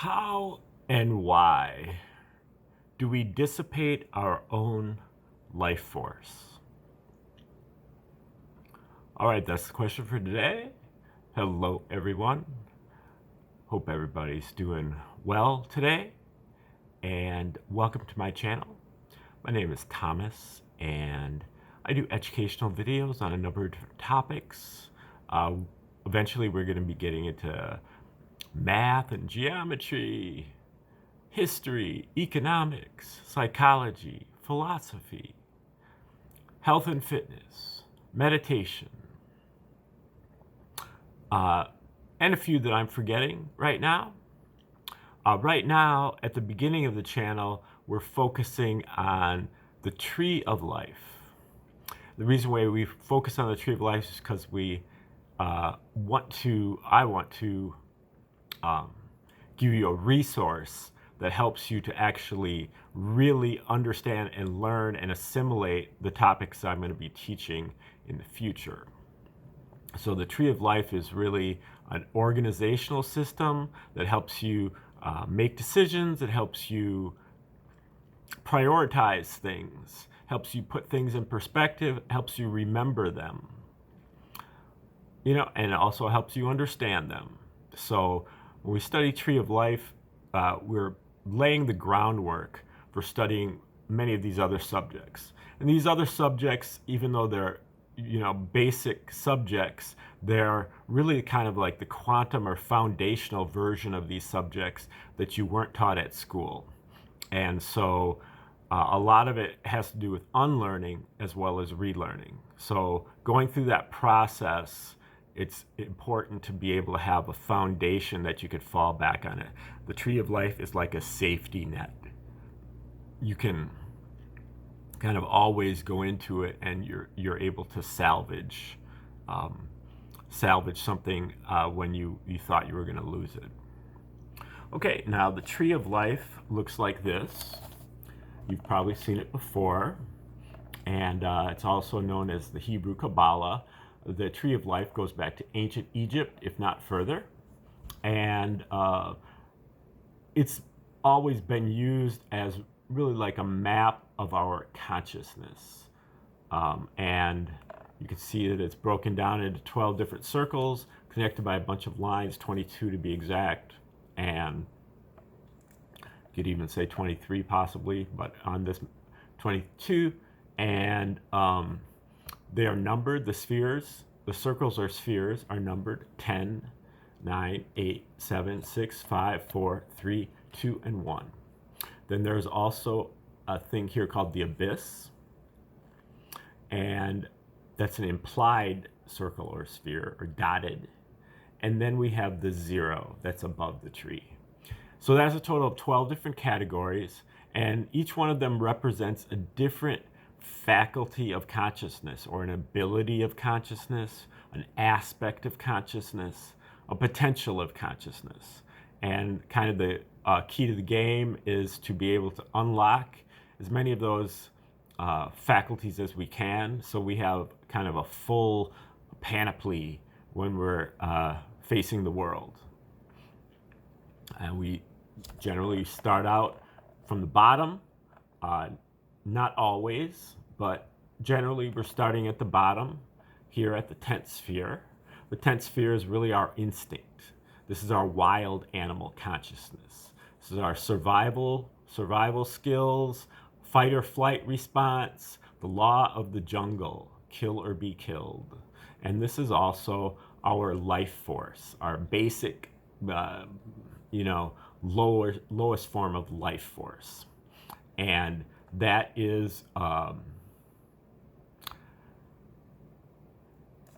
How and why do we dissipate our own life force? All right, that's the question for today. Hello, everyone. Hope everybody's doing well today, and welcome to my channel. My name is Thomas, and I do educational videos on a number of different topics. Eventually, we're going to be getting into math and geometry, history, economics, psychology, philosophy, health and fitness, meditation, and a few that I'm forgetting right now. Right now, at the beginning of the channel, we're focusing on the tree of life. The reason why we focus on the tree of life is because I want to give you a resource that helps you to actually really understand and learn and assimilate the topics I'm going to be teaching in the future. So the tree of life is really an organizational system that helps you make decisions. It helps you prioritize things, helps you put things in perspective, helps you remember them, and it also helps you understand them. So when we study tree of life, we're laying the groundwork for studying many of these other subjects. And these other subjects, even though they're basic subjects, they're really kind of like the quantum or foundational version of these subjects that you weren't taught at school. And so a lot of it has to do with unlearning as well as relearning. So going through that process, it's important to be able to have a foundation that you could fall back on it. The tree of life is like a safety net. You can kind of always go into it, and you're able to salvage something when you thought you were going to lose it. Okay, now the tree of life looks like this. You've probably seen it before, and it's also known as the Hebrew Kabbalah. The tree of life goes back to ancient Egypt, if not further, and it's always been used as really like a map of our consciousness. And you can see that it's broken down into 12 different circles connected by a bunch of lines, 22 to be exact, and you could even say 23 possibly, but on this 22, and they are numbered. The circles or spheres are numbered 10, 9, 8, 7, 6, 5, 4, 3, 2, and 1. Then there's also a thing here called the abyss, and that's an implied circle or sphere or dotted. And then we have the 0 that's above the tree. So that's a total of 12 different categories, and each one of them represents a different faculty of consciousness, or an ability of consciousness, an aspect of consciousness, a potential of consciousness. And kind of the key to the game is to be able to unlock as many of those faculties as we can, so we have kind of a full panoply when we're facing the world. And we generally start out from the bottom. Not always, but generally we're starting at the bottom here at the 10th sphere. The 10th sphere is really our instinct. This is our wild animal consciousness. This is our survival skills, fight or flight response, the law of the jungle, kill or be killed. And this is also our life force, our basic, lowest form of life force. And that is,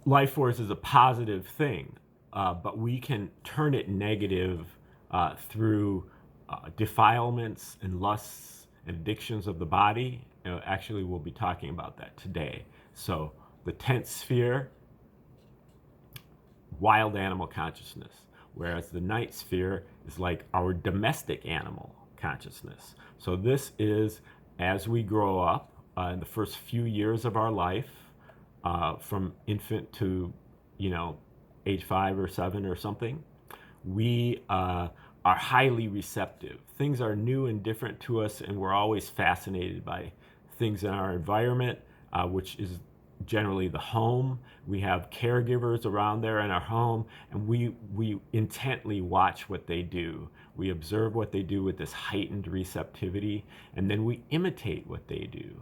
life force is a positive thing, but we can turn it negative through defilements and lusts and addictions of the body. Actually, we'll be talking about that today. So the 10th sphere, wild animal consciousness, whereas the 9th sphere is like our domestic animal consciousness. So this is as we grow up in the first few years of our life, from infant to age 5 or 7 or something, we are highly receptive. Things are new and different to us, and we're always fascinated by things in our environment, which is generally the home. We have caregivers around there in our home, and we intently watch what they do. We observe what they do with this heightened receptivity, and then we imitate what they do.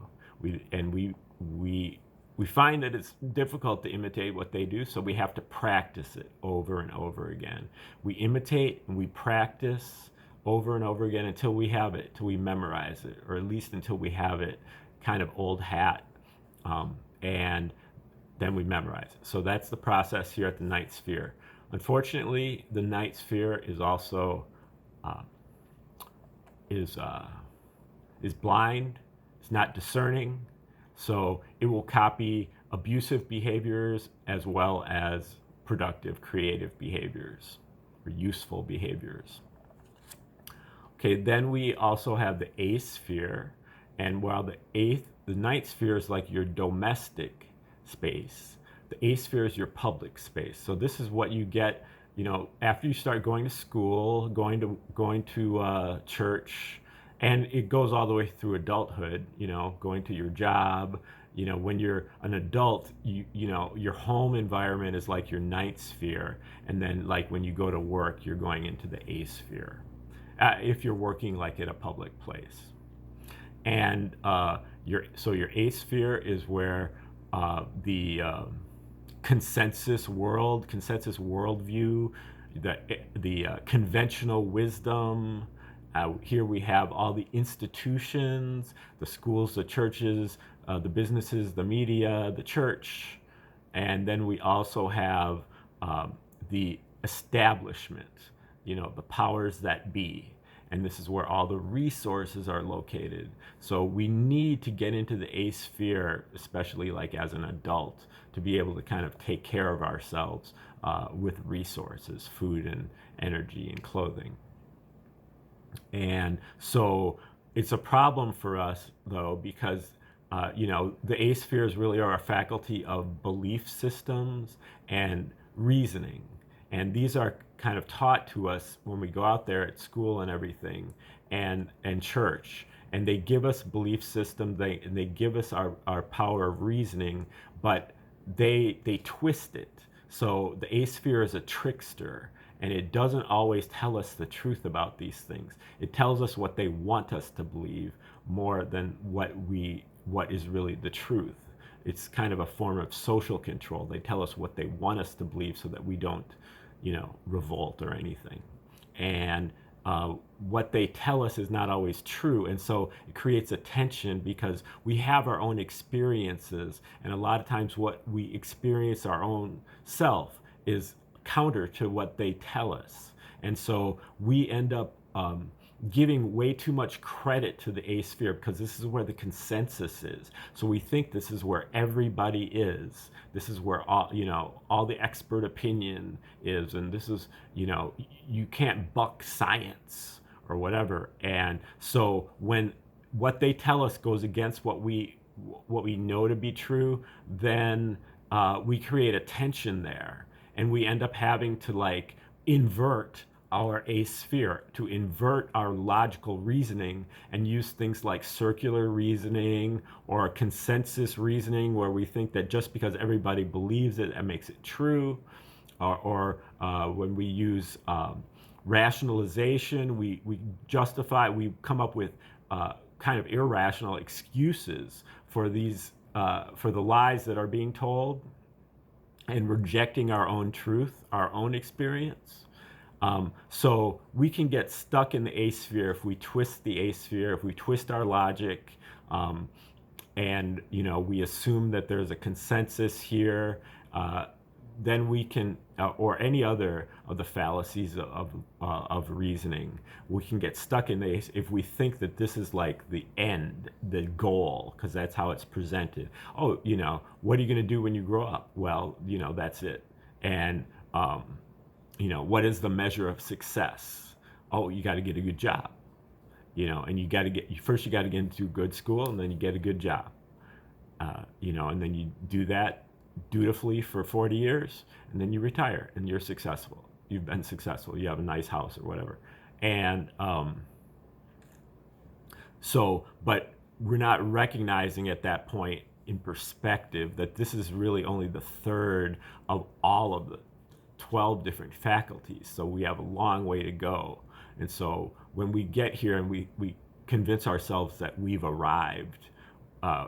We find that it's difficult to imitate what they do, so we have to practice it over and over again. We imitate and we practice over and over again until we have it, till we memorize it, or at least until we have it kind of old hat, and then we memorize it. So that's the process here at the ninth sphere. Unfortunately, the ninth sphere is also is blind. It's not discerning. So it will copy abusive behaviors as well as productive, creative behaviors or useful behaviors. Okay, then we also have the eighth sphere. And while the ninth sphere is like your domestic space, the eighth sphere is your public space. So this is what you get, after you start going to school, going to church, and it goes all the way through adulthood, going to your job. When you're an adult, your home environment is like your ninth sphere. And then like when you go to work, you're going into the eighth sphere, if you're working like at a public place. And your eighth sphere is where the consensus worldview, the conventional wisdom. Here we have all the institutions, the schools, the churches, the businesses, the media, the church, and then we also have the establishment, the powers that be. And this is where all the resources are located. So we need to get into the eighth sphere, especially like as an adult, to be able to kind of take care of ourselves with resources, food and energy and clothing. And so it's a problem for us, though, because the eighth spheres really are a faculty of belief systems and reasoning. And these are kind of taught to us when we go out there at school and everything, and church. And they give us belief systems, they give us our power of reasoning, but they twist it. So the eighth sphere is a trickster, and it doesn't always tell us the truth about these things. It tells us what they want us to believe more than what is really the truth. It's kind of a form of social control. They tell us what they want us to believe so that we don't, revolt or anything. And what they tell us is not always true. And so it creates a tension because we have our own experiences. And a lot of times what we experience our own self is counter to what they tell us. And so we end up giving way too much credit to the eighth sphere because this is where the consensus is. So we think this is where everybody is. This is where all the expert opinion is, and this is, you can't buck science or whatever. And so when what they tell us goes against what we know to be true, then we create a tension there, and we end up having to invert our eighth sphere, to invert our logical reasoning and use things like circular reasoning or consensus reasoning, where we think that just because everybody believes it, that makes it true. Or when we use rationalization, we come up with kind of irrational excuses for for the lies that are being told, and rejecting our own truth, our own experience. So we can get stuck in the eighth sphere if we twist the eighth sphere, if we twist our logic, and we assume that there's a consensus here. Then we can, or any other of the fallacies of reasoning, we can get stuck in the, if we think that this is like the end, the goal, because that's how it's presented. Oh, what are you going to do when you grow up? Well, that's it. And what is the measure of success? Oh, you got to get a good job, and you got to get into good school, and then you get a good job, and then you do that dutifully for 40 years, and then you retire, and you're successful. You've been successful. You have a nice house or whatever. And but we're not recognizing at that point in perspective that this is really only the third of all of the 12 different faculties. So we have a long way to go. And so when we get here and we convince ourselves that we've arrived,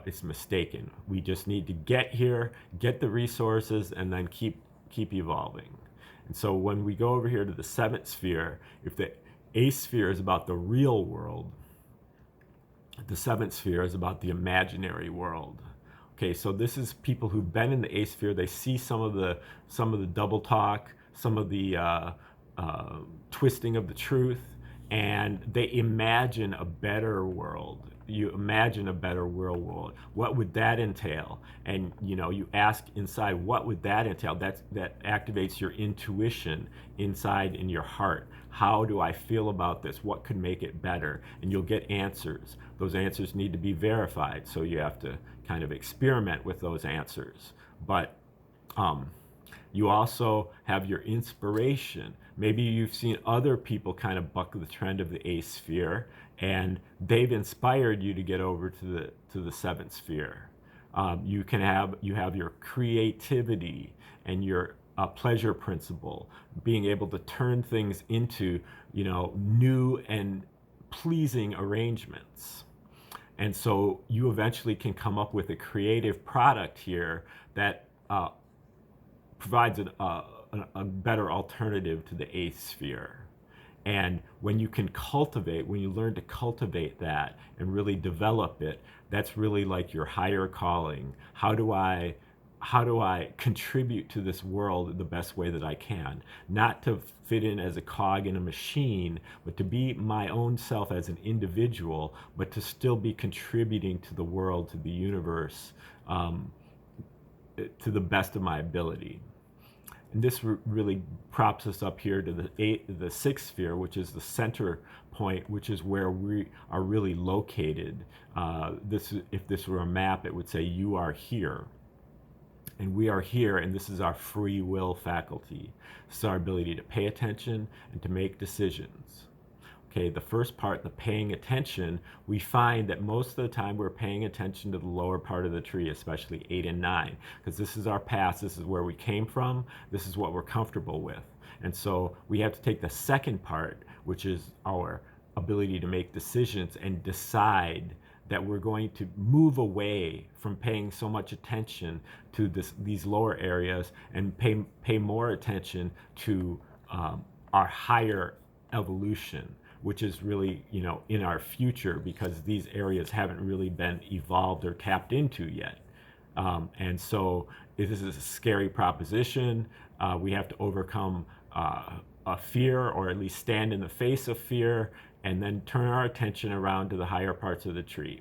it's mistaken. We just need to get here, get the resources, and then keep evolving. And so when we go over here to the seventh sphere, if the eighth sphere is about the real world, the seventh sphere is about the imaginary world. Okay, so this is people who've been in the eighth sphere. They see some of the double talk, some of the twisting of the truth, and they imagine a better world. You imagine a better real world. What would that entail? And you ask inside, what would that entail? That activates your intuition inside in your heart. How do I feel about this? What could make it better? And you'll get answers. Those answers need to be verified, so you have to kind of experiment with those answers. But you also have your inspiration. Maybe you've seen other people kind of buck the trend of the eighth sphere, and they've inspired you to get over to the seventh sphere. You have your creativity and your pleasure principle, being able to turn things into new and pleasing arrangements. And so you eventually can come up with a creative product here that provides a better alternative to the eighth sphere. And when you learn to cultivate that and really develop it, that's really like your higher calling. How do I contribute to this world the best way that I can? Not to fit in as a cog in a machine, but to be my own self as an individual, but to still be contributing to the world, to the universe, to the best of my ability. And this really props us up here to the sixth sphere, which is the center point, which is where we are really located. If this were a map, it would say you are here. And we are here, and this is our free will faculty. It's our ability to pay attention and to make decisions. Okay, the first part, the paying attention, we find that most of the time we're paying attention to the lower part of the tree, especially 8 and 9, because this is our past, this is where we came from, this is what we're comfortable with. And so we have to take the second part, which is our ability to make decisions and decide that we're going to move away from paying so much attention to these lower areas and pay more attention to our higher evolution, which is really in our future, because these areas haven't really been evolved or tapped into yet. And so this is a scary proposition. We have to overcome a fear, or at least stand in the face of fear, and then turn our attention around to the higher parts of the tree.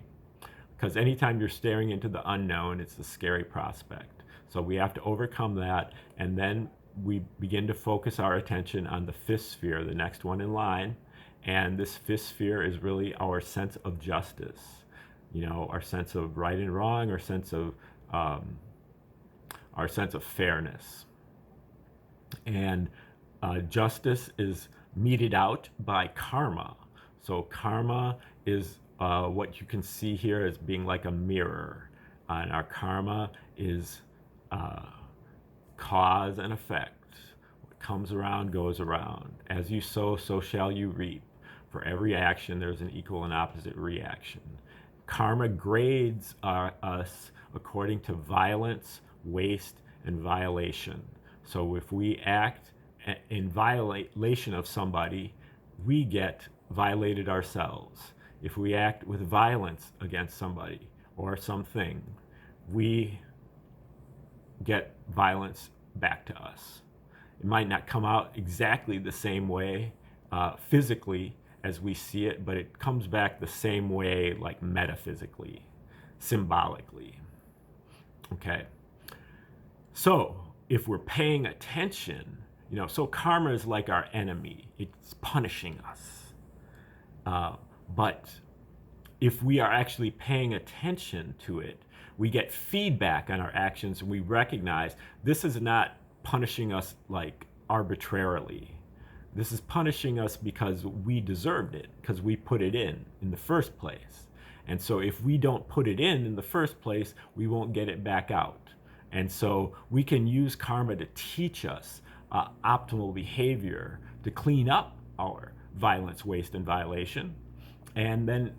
Because anytime you're staring into the unknown, it's a scary prospect. So we have to overcome that, and then we begin to focus our attention on the fifth sphere, the next one in line. And this fifth sphere is really our sense of justice, our sense of right and wrong, our sense of fairness. And justice is meted out by karma. So karma is what you can see here as being like a mirror. And our karma is cause and effect. What comes around goes around. As you sow, so shall you reap. For every action, there's an equal and opposite reaction. Karma grades us according to violence, waste, and violation. So if we act in violation of somebody, we get violated ourselves. If we act with violence against somebody or something, we get violence back to us. It might not come out exactly the same way physically as we see it, but it comes back the same way, like metaphysically, symbolically. Okay. So if we're paying attention, so karma is like our enemy. It's punishing us. But if we are actually paying attention to it, we get feedback on our actions, and we recognize this is not punishing us like arbitrarily. This is punishing us because we deserved it, because we put it in the first place. And so if we don't put it in the first place, we won't get it back out. And so we can use karma to teach us optimal behavior, to clean up our violence, waste, and violation, and then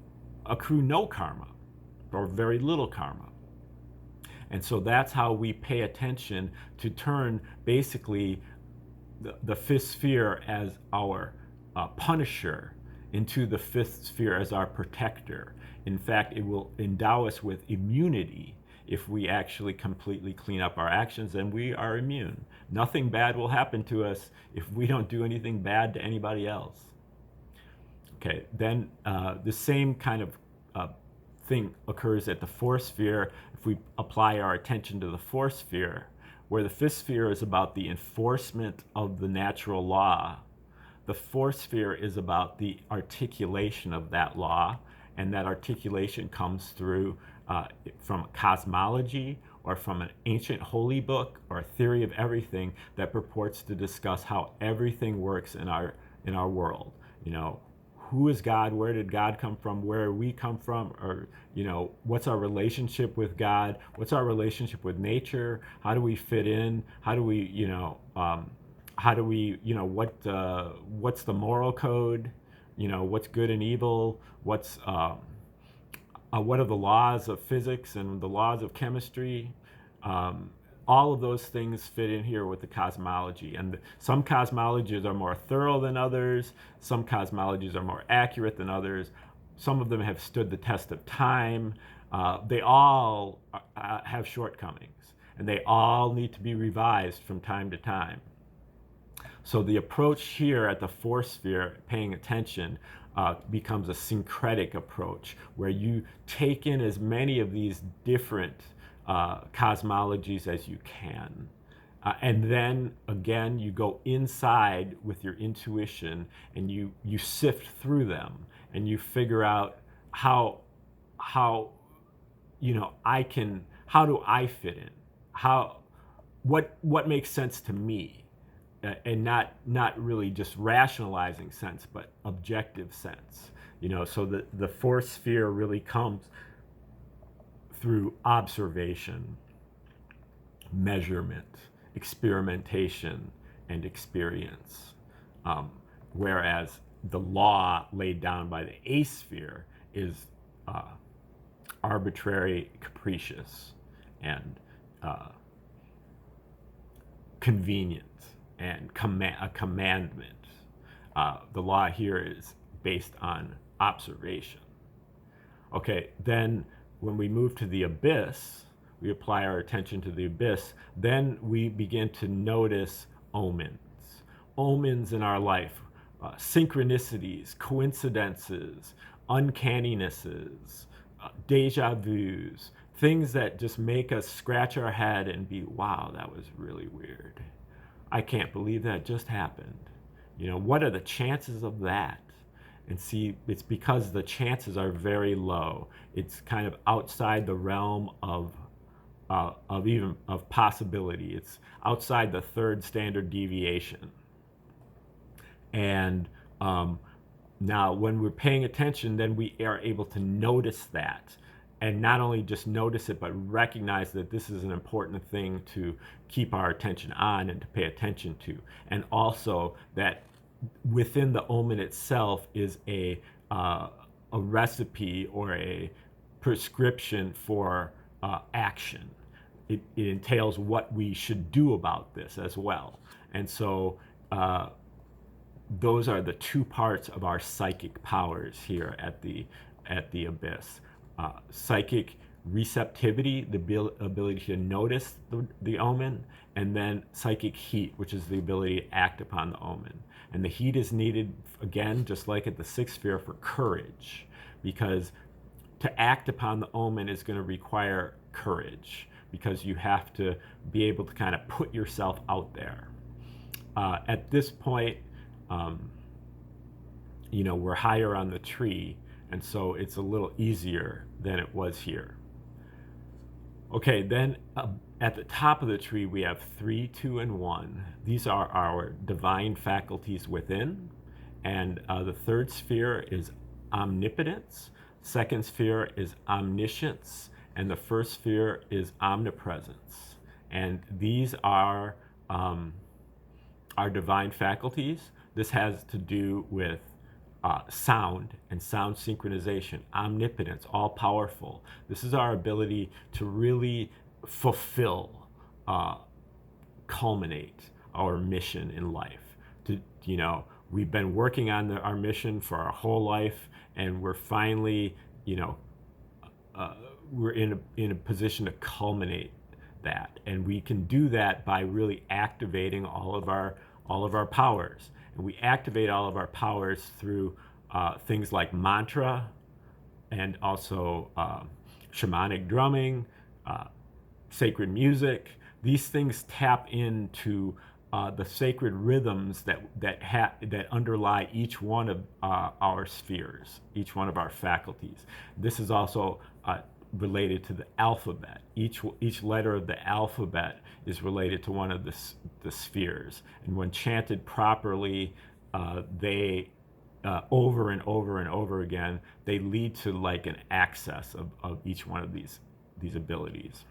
accrue no karma or very little karma. And so that's how we pay attention to turn basically the fifth sphere as our punisher into the fifth sphere as our protector. In fact, it will endow us with immunity if we actually completely clean up our actions, and we are immune. Nothing bad will happen to us if we don't do anything bad to anybody else. Okay, then the same kind of thing occurs at the fourth sphere if we apply our attention to the fourth sphere, where the fifth sphere is about the enforcement of the natural law. The fourth sphere is about the articulation of that law, and that articulation comes through from cosmology or from an ancient holy book or a theory of everything that purports to discuss how everything works in our world. You know, who is God? Where did God come from? Where do we come from? Or, you know, what's our relationship with God? What's our relationship with nature? How do we fit in? How do we, what's the moral code? You know, what's good and evil? What are the laws of physics and the laws of chemistry? All of those things fit in here with the cosmology. And some cosmologies are more thorough than others. Some cosmologies are more accurate than others. Some of them have stood the test of time. They all have shortcomings, and they all need to be revised from time to time. So the approach here at the fourth sphere, paying attention, becomes a syncretic approach, where you take in as many of these different cosmologies as you can. And then again, you go inside with your intuition and you sift through them and you figure out how do I fit in? What makes sense to me? And not really just rationalizing sense, but objective sense. You know, so the fourth sphere really comes through observation, measurement, experimentation, and experience. Whereas the law laid down by the eighth sphere is arbitrary, capricious, and convenient, and a commandment. The law here is based on observation. Okay, then when we move to the abyss, we apply our attention to the abyss, then we begin to notice omens. Omens in our life, synchronicities, coincidences, uncanninesses, deja vus, things that just make us scratch our head and be, wow, that was really weird. I can't believe that just happened. You know, what are the chances of that? And see, it's because the chances are very low. It's kind of outside the realm of possibility. It's outside the third standard deviation. And now when we're paying attention, then we are able to notice that. And not only just notice it, but recognize that this is an important thing to keep our attention on and to pay attention to. And also that within the omen itself is a recipe or a prescription for action. It entails what we should do about this as well. And so those are the two parts of our psychic powers here at the abyss. Psychic receptivity, the ability to notice the omen, and then psychic heat, which is the ability to act upon the omen. And the heat is needed, again, just like at the sixth sphere, for courage, because to act upon the omen is going to require courage, because you have to be able to kind of put yourself out there. At this point, we're higher on the tree, and so it's a little easier than it was here. Okay, then at the top of the tree, we have 3, 2, and 1. These are our divine faculties within. And the third sphere is omnipotence. Second sphere is omniscience. And the first sphere is omnipresence. And these are our divine faculties. This has to do with sound and sound synchronization, omnipotence, all powerful. This is our ability to really fulfill, culminate our mission in life. We've been working on our mission for our whole life, and we're finally, we're in a position to culminate that, and we can do that by really activating all of our powers. And we activate all of our powers through things like mantra, and also shamanic drumming, sacred music. These things tap into the sacred rhythms that underlie each one of our spheres, each one of our faculties. This is also related to the alphabet. Each letter of the alphabet is related to one of the spheres, and when chanted properly, they over and over and over again, they lead to like an access of each one of these abilities.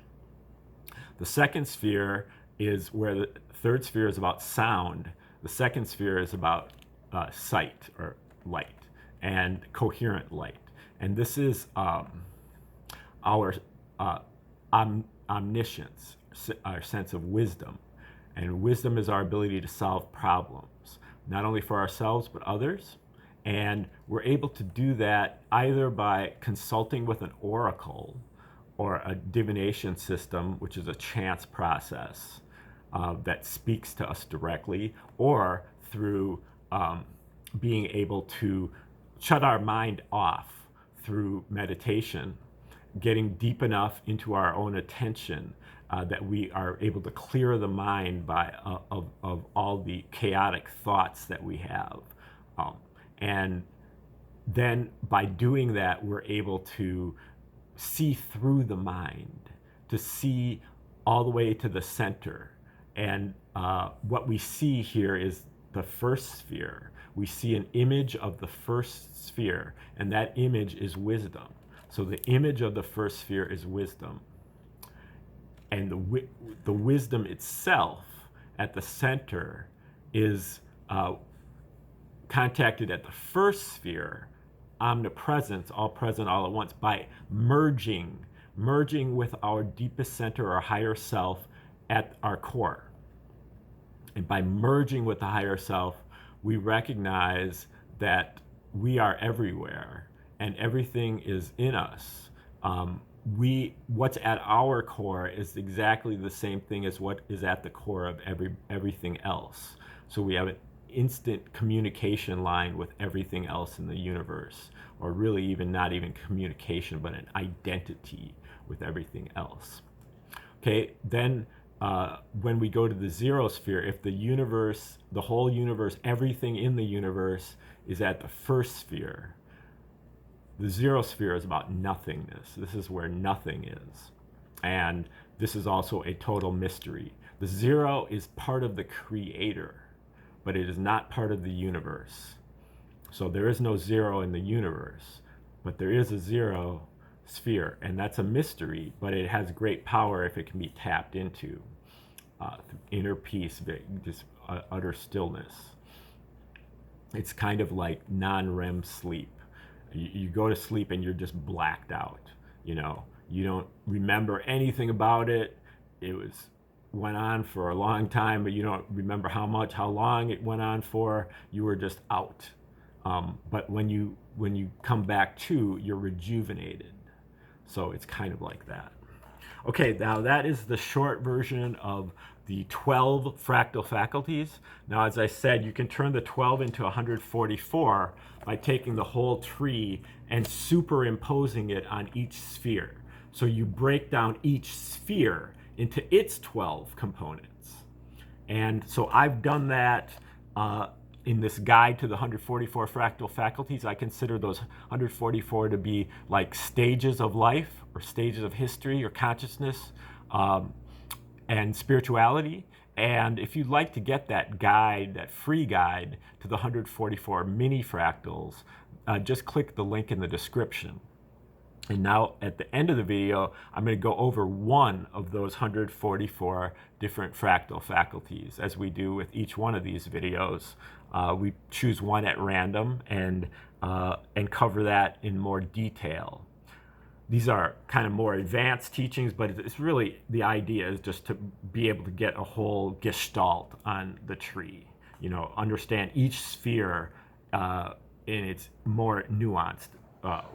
The second sphere is where the third sphere is about sound. The second sphere is about sight or light and coherent light. And this is our omniscience, our sense of wisdom. And wisdom is our ability to solve problems, not only for ourselves, but others. And we're able to do that either by consulting with an oracle or a divination system, which is a chance process that speaks to us directly, or through being able to shut our mind off through meditation, getting deep enough into our own attention that we are able to clear the mind of all the chaotic thoughts that we have. And then by doing that, we're able to see through the mind, to see all the way to the center. And what we see here is the first sphere. We see an image of the first sphere, and that image is wisdom. So the image of the first sphere is wisdom. And the wisdom itself at the center is contacted at the first sphere, omnipresence, all present all at once, by merging with our deepest center, our higher self at our core. And by merging with the higher self, we recognize that we are everywhere and everything is in us. What's at our core is exactly the same thing as what is at the core of everything else. So we have an instant communication line with everything else in the universe, or really even not even communication, but an identity with everything else. Okay, then when we go to the zero sphere, if the universe, the whole universe, everything in the universe is at the first sphere, the zero sphere is about nothingness. This is where nothing is. And this is also a total mystery. The zero is part of the creator, but it is not part of the universe. So there is no zero in the universe, but there is a zero sphere, and that's a mystery, but it has great power if it can be tapped into. Inner peace, just utter stillness. It's kind of like non-REM sleep. You go to sleep and you're just blacked out. You don't remember anything about it. It went on for a long time, but you don't remember how long it went on for. You were just out. But when you come back to, you're rejuvenated. So it's kind of like that. Okay, now that is the short version of the 12 fractal faculties. Now, as I said, you can turn the 12 into 144 by taking the whole tree and superimposing it on each sphere. So you break down each sphere into its 12 components. And so I've done that in this guide to the 144 fractal faculties, I consider those 144 to be like stages of life or stages of history or consciousness and spirituality. And if you'd like to get that guide, that free guide to the 144 mini fractals, just click the link in the description. And now at the end of the video, I'm going to go over one of those 144 different fractal faculties. As we do with each one of these videos, we choose one at random and cover that in more detail. These are kind of more advanced teachings, but it's really, the idea is just to be able to get a whole gestalt on the tree. You know, understand each sphere in its more nuanced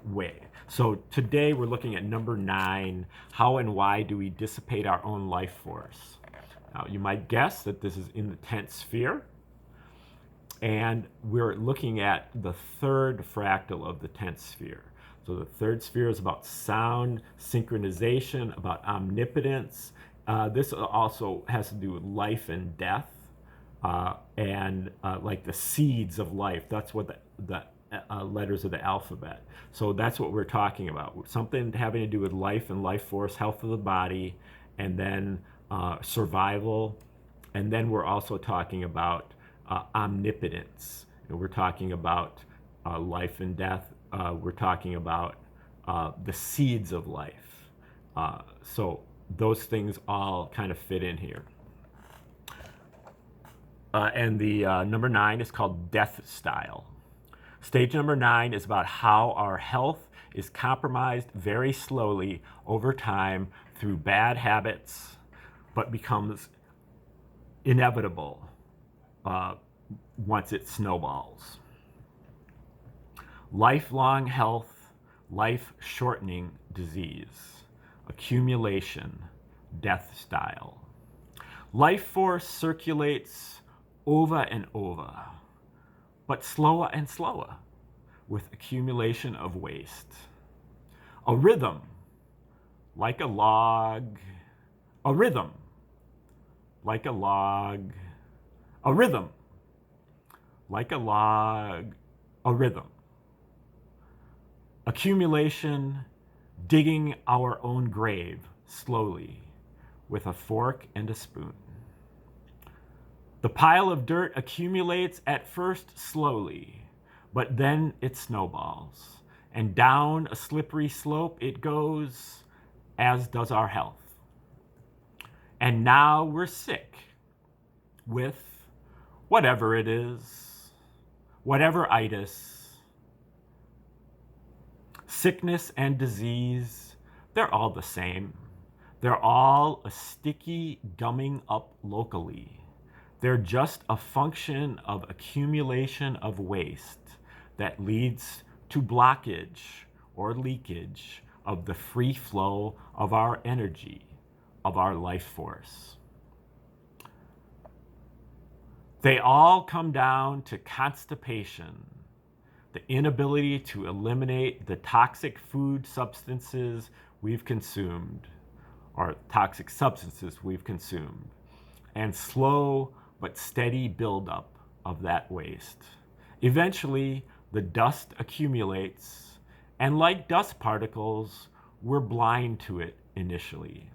way. So today we're looking at number 9, how and why do we dissipate our own life force? Now you might guess that this is in the 10th sphere, and we're looking at the 3rd fractal of the 10th sphere. So the 3rd sphere is about sound, synchronization, about omnipotence. This also has to do with life and death, and like the seeds of life. That's what the letters of the alphabet. So that's what we're talking about. Something having to do with life and life force, health of the body, and then survival. And then we're also talking about omnipotence. And we're talking about life and death. We're talking about the seeds of life. So those things all kind of fit in here. And the number 9 is called death style. Stage number 9 is about how our health is compromised very slowly over time through bad habits, but becomes inevitable once it snowballs. Lifelong health, life-shortening disease, accumulation, death style. Life force circulates over and over, but slower and slower, with accumulation of waste. A rhythm, like a log, a rhythm, like a log, a rhythm, like a log, a rhythm. Accumulation, digging our own grave slowly, with a fork and a spoon. The pile of dirt accumulates at first slowly, but then it snowballs, and down a slippery slope it goes, as does our health. And now we're sick with whatever it is, whatever itis. Sickness and disease, they're all the same. They're all a sticky gumming up locally. They're just a function of accumulation of waste that leads to blockage or leakage of the free flow of our energy, of our life force. They all come down to constipation, the inability to eliminate the toxic food substances we've consumed, or toxic substances we've consumed, and slow but steady buildup of that waste. Eventually, the dust accumulates, and like dust particles, we're blind to it initially.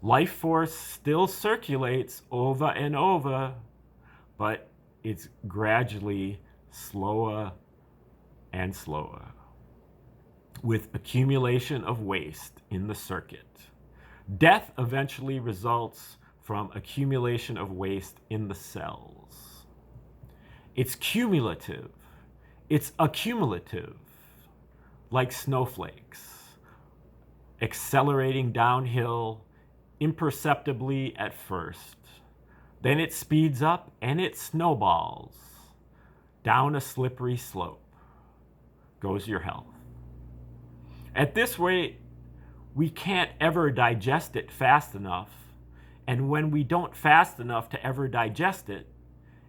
Life force still circulates over and over, but it's gradually slower and slower, with accumulation of waste in the circuit. Death eventually results from accumulation of waste in the cells. It's cumulative. It's accumulative, like snowflakes, accelerating downhill imperceptibly at first. Then it speeds up and it snowballs. Down a slippery slope goes your health. At this rate, we can't ever digest it fast enough. And when we don't fast enough to ever digest it,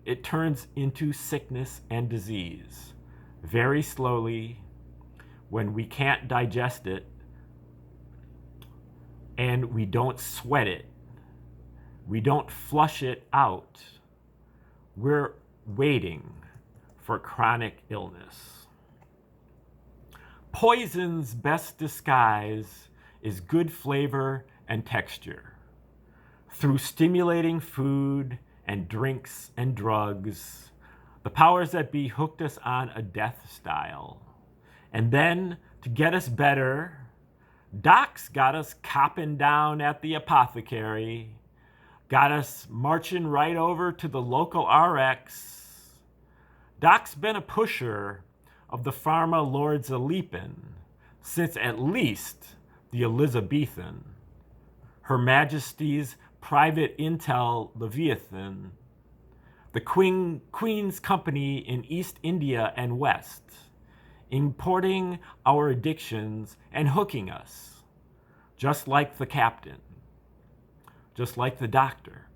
it turns into sickness and disease. Very slowly, when we can't digest it and we don't sweat it, we don't flush it out, we're waiting for chronic illness. Poison's best disguise is good flavor and texture. Through stimulating food and drinks and drugs, the powers that be hooked us on a death style. And then, to get us better, Doc's got us copping down at the apothecary, got us marching right over to the local RX. Doc's been a pusher of the pharma lords a-leapin' since at least the Elizabethan, Her Majesty's private intel Leviathan, the Queen's Company in East India and West, importing our addictions and hooking us, just like the captain, just like the doctor,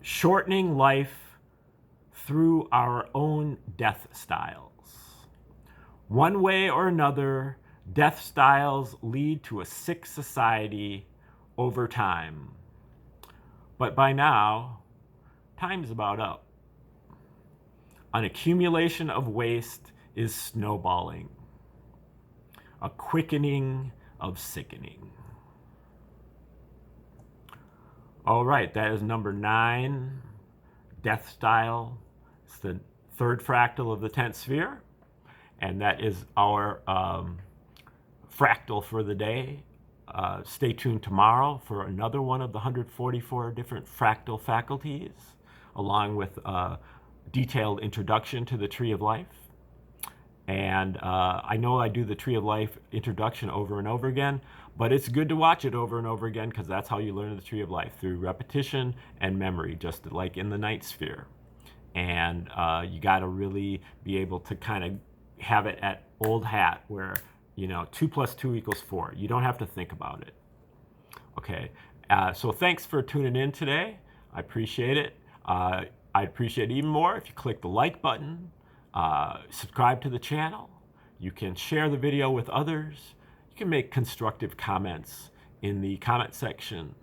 shortening life through our own death styles. One way or another, death styles lead to a sick society over time. But by now, time's about up. An accumulation of waste is snowballing. A quickening of sickening. All right, that is number 9, Death Style. It's the 3rd fractal of the 10th sphere. And that is our fractal for the day. Stay tuned tomorrow for another one of the 144 different fractal faculties, along with a detailed introduction to the Tree of Life. And I know I do the Tree of Life introduction over and over again, but it's good to watch it over and over again because that's how you learn the Tree of Life, through repetition and memory, just like in the Night Sphere. And you got to really be able to kind of have it at old hat where, 2 + 2 = 4. You don't have to think about it. Okay, so thanks for tuning in today. I appreciate it. I'd appreciate it even more if you click the like button, subscribe to the channel. You can share the video with others. You can make constructive comments in the comment section.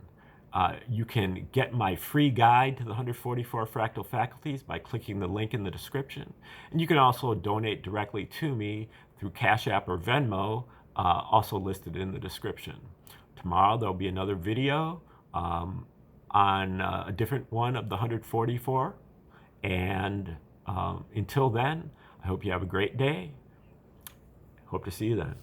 You can get my free guide to the 144 fractal faculties by clicking the link in the description. And you can also donate directly to me through Cash App or Venmo, also listed in the description. Tomorrow there'll be another video on a different one of the 144. And until then, I hope you have a great day. Hope to see you then.